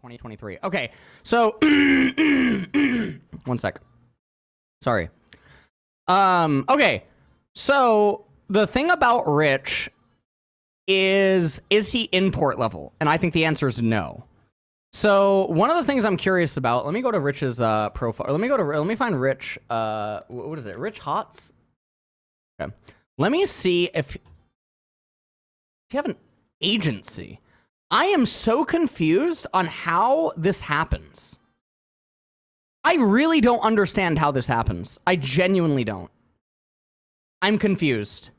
2023. Okay, so one sec. Sorry. Okay, so the thing about Rich is he import level? And I think the answer is no. So one of the things I'm curious about, let me go to Rich's profile. Let me find Rich. What is it? Rich Hots? Okay. Let me see if you have an agency. I am so confused on how this happens. I really don't understand how this happens. I genuinely don't. I'm confused.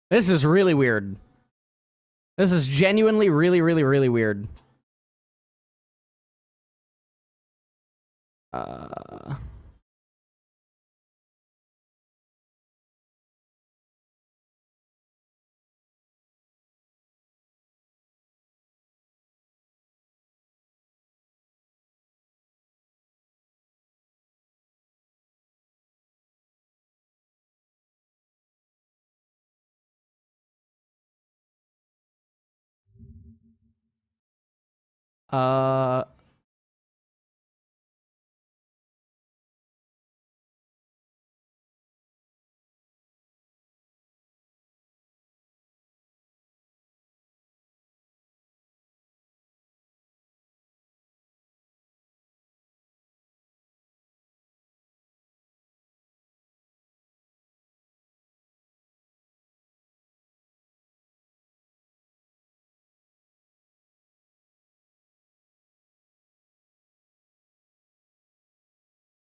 This is really weird. This is genuinely really, really, really weird.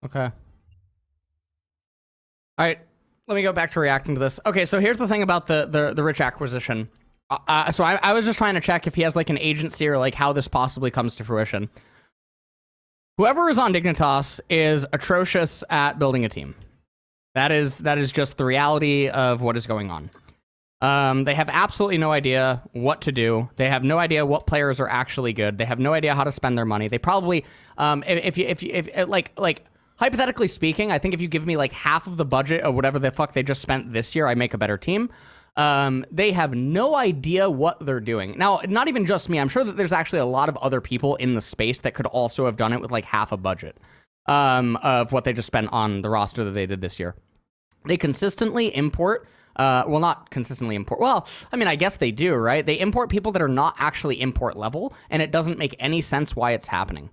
Okay. All right. Let me go back to reacting to this. Okay, so here's the thing about the Rich acquisition. So I was just trying to check if he has like an agency or like how this possibly comes to fruition. Whoever is on Dignitas is atrocious at building a team. That is just the reality of what is going on. They have absolutely no idea what to do. They have no idea what players are actually good. They have no idea how to spend their money. They probably, if like hypothetically speaking, I think if you give me like half of the budget of whatever the fuck they just spent this year, I make a better team. They have no idea what they're doing. Now, not even just me. I'm sure that there's actually a lot of other people in the space that could also have done it with like half a budget of what they just spent on the roster that they did this year. They consistently import. Well, not consistently import. Well, I mean, I guess they do, right? They import people that are not actually import level, and it doesn't make any sense why it's happening.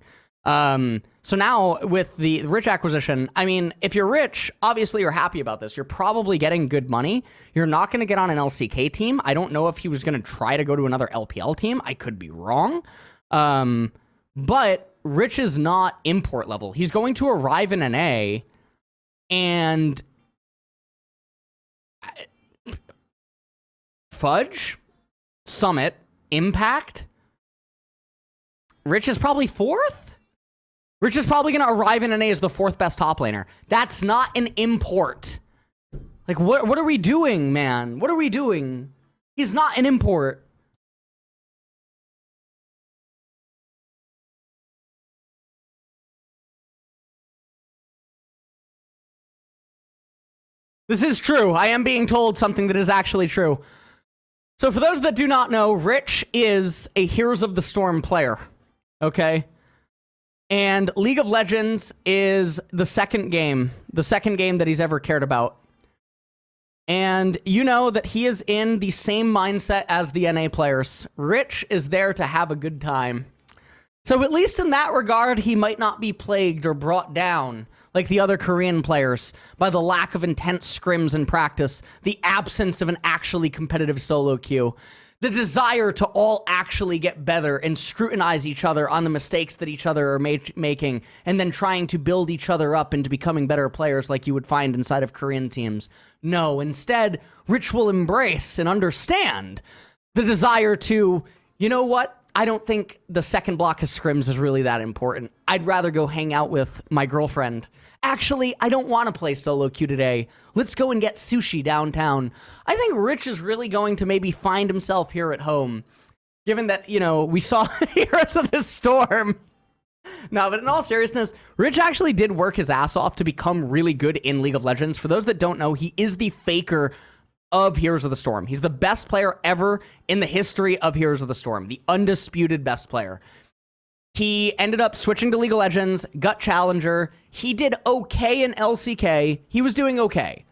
So now with the Rich acquisition, I mean, if you're Rich, obviously you're happy about this. You're probably getting good money. You're not going to get on an LCK team. I don't know if he was going to try to go to another LPL team. I could be wrong. But Rich is not import level. He's going to arrive in an A, and Fudge, Summit, Impact. Rich is probably fourth? Rich is probably going to arrive in an A as the fourth best top laner. That's not an import. Like, what are we doing, man? What are we doing? He's not an import. This is true. I am being told something that is actually true. So for those that do not know, Rich is a Heroes of the Storm player. Okay? And League of Legends is the second game that he's ever cared about. And you know that he is in the same mindset as the NA players. Rich is there to have a good time. So at least in that regard, he might not be plagued or brought down like the other Korean players by the lack of intense scrims in practice, the absence of an actually competitive solo queue, the desire to all actually get better and scrutinize each other on the mistakes that each other are making, and then trying to build each other up into becoming better players like you would find inside of Korean teams. No, instead, Rich will embrace and understand the desire to, you know what? I don't think the second block of scrims is really that important. I'd rather go hang out with my girlfriend. Actually, I don't want to play solo queue today. Let's go and get sushi downtown. I think Rich is really going to maybe find himself here at home, given that, you know, we saw Heroes of the Storm. No, but in all seriousness, Rich actually did work his ass off to become really good in League of Legends. For those that don't know, he is the faker of Heroes of the Storm. He's the best player ever in the history of Heroes of the Storm, the undisputed best player. He ended up switching to League of Legends, got Challenger. He did okay in LCK. He was doing okay.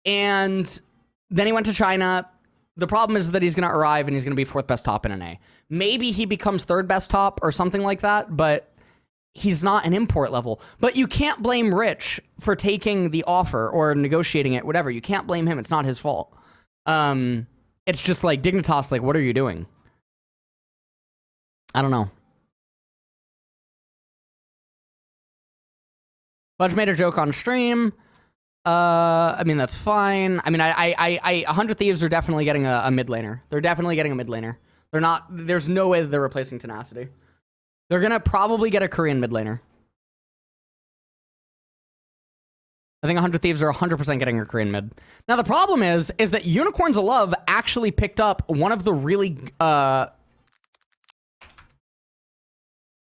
And then he went to China. The problem is that he's going to arrive and he's going to be 4th best top in NA. Maybe he becomes 3rd best top or something like that, but he's not an import level. But you can't blame Rich for taking the offer or negotiating it, whatever. You can't blame him. It's not his fault. It's just like, Dignitas, like, what are you doing? I don't know. Budge made a joke on stream. I mean, that's fine. I mean, 100 Thieves are definitely getting a mid laner. They're definitely getting a mid laner. They're not, there's no way that they're replacing Tenacity. They're gonna probably get a Korean mid laner. I think 100 Thieves are 100% getting a Korean mid. Now, the problem is that Unicorns of Love actually picked up one of the really,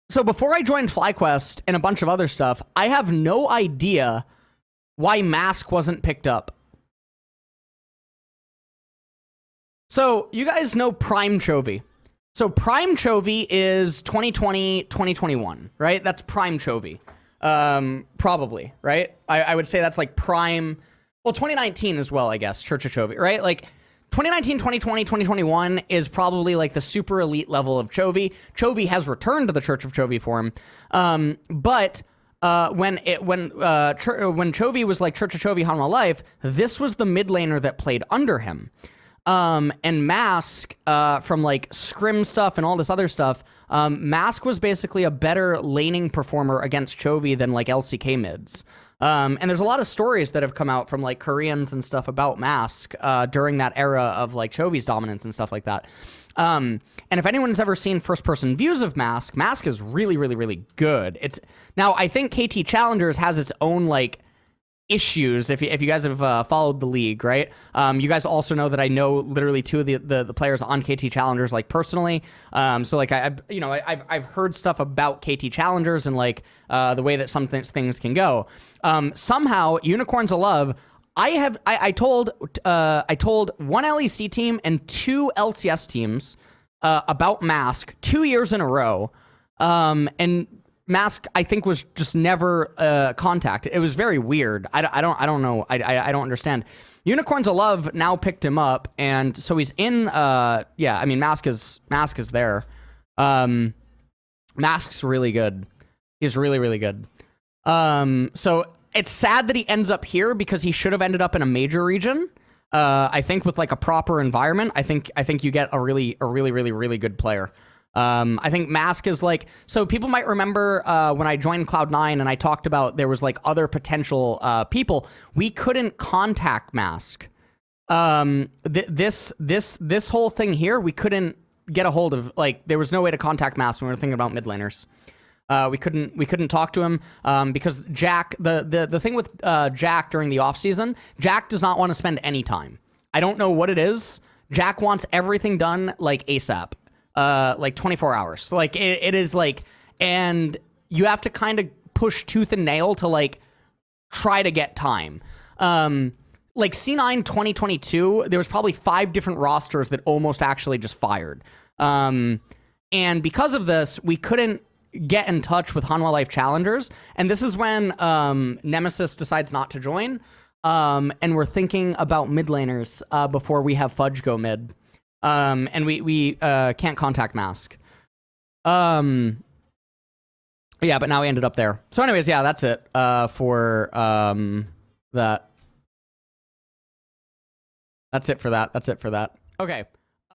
So before I joined FlyQuest and a bunch of other stuff, I have no idea why Mask wasn't picked up. So you guys know Prime Chovy. So Prime Chovy is 2020, 2021, right? That's Prime Chovy. Probably, right? I would say that's like Prime, well, 2019 as well, I guess, Church of Chovy, right? Like 2019, 2020, 2021 is probably like the super elite level of Chovy. Chovy has returned to the Church of Chovy form. But when Chovy was like Church of Chovy Hanwha Life, this was the mid laner that played under him. And Mask, from like Scrim stuff and all this other stuff, Mask was basically a better laning performer against Chovy than like LCK mids. And there's a lot of stories that have come out from like Koreans and stuff about Mask during that era of like Chovy's dominance and stuff like that. And if anyone's ever seen first-person views of Mask, Mask is really, really, really good. It's now, I think KT Challengers has its own like issues. If you guys have followed the league, right? You guys also know that I know literally 2 of the players on KT Challengers like personally. So like I've heard stuff about KT Challengers and like the way that some things can go. Somehow Unicorns of Love, I told 1 LEC team and 2 LCS teams about Mask 2 years in a row, and Mask, I think, was just never contacted. It was very weird. I don't know. I don't understand. Unicorns of Love now picked him up, and so he's in. Yeah, I mean, Mask is there. Mask's really good. He's really, really good. So it's sad that he ends up here because he should have ended up in a major region. I think with like a proper environment, I think you get a really, really good player. I think Mask is like, so people might remember when I joined Cloud9 and I talked about there was like other potential people. We couldn't contact Mask. This whole thing here, we couldn't get a hold of, like, there was no way to contact Mask when we were thinking about mid laners. We couldn't talk to him because Jack, the thing with Jack during the off season, Jack does not want to spend any time. I don't know what it is. Jack wants everything done like ASAP. Like 24 hours. Like it is like, and you have to kind of push tooth and nail to like try to get time. Like C9 2022, there was probably 5 different rosters that almost actually just fired. And because of this, we couldn't get in touch with Hanwha Life Challengers. And this is when Nemesis decides not to join. And we're thinking about mid laners before we have Fudge go mid. And we can't contact Mask. Yeah, but now we ended up there. So anyways, yeah, that's it for that. That's it for that. Okay.